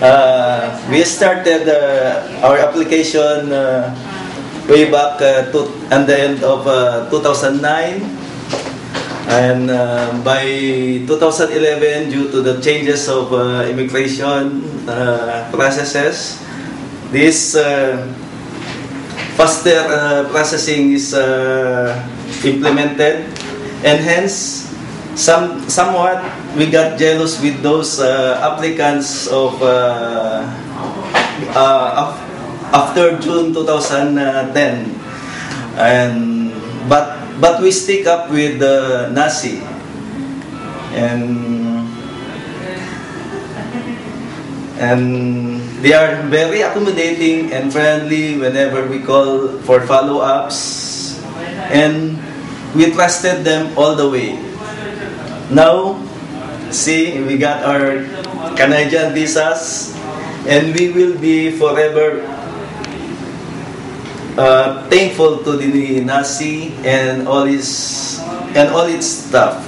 We started our application way back at the end of 2009, and by 2011, due to the changes of immigration processes, this faster processing is implemented, and hence somewhat we got jealous with those applicants of after June 2010, and but we stick up with NACI, and they are very accommodating and friendly whenever we call for follow-ups, and we trusted them all the way. Now, see, we got our Canadian visas, and we will be forever thankful to the NACI and all its staff.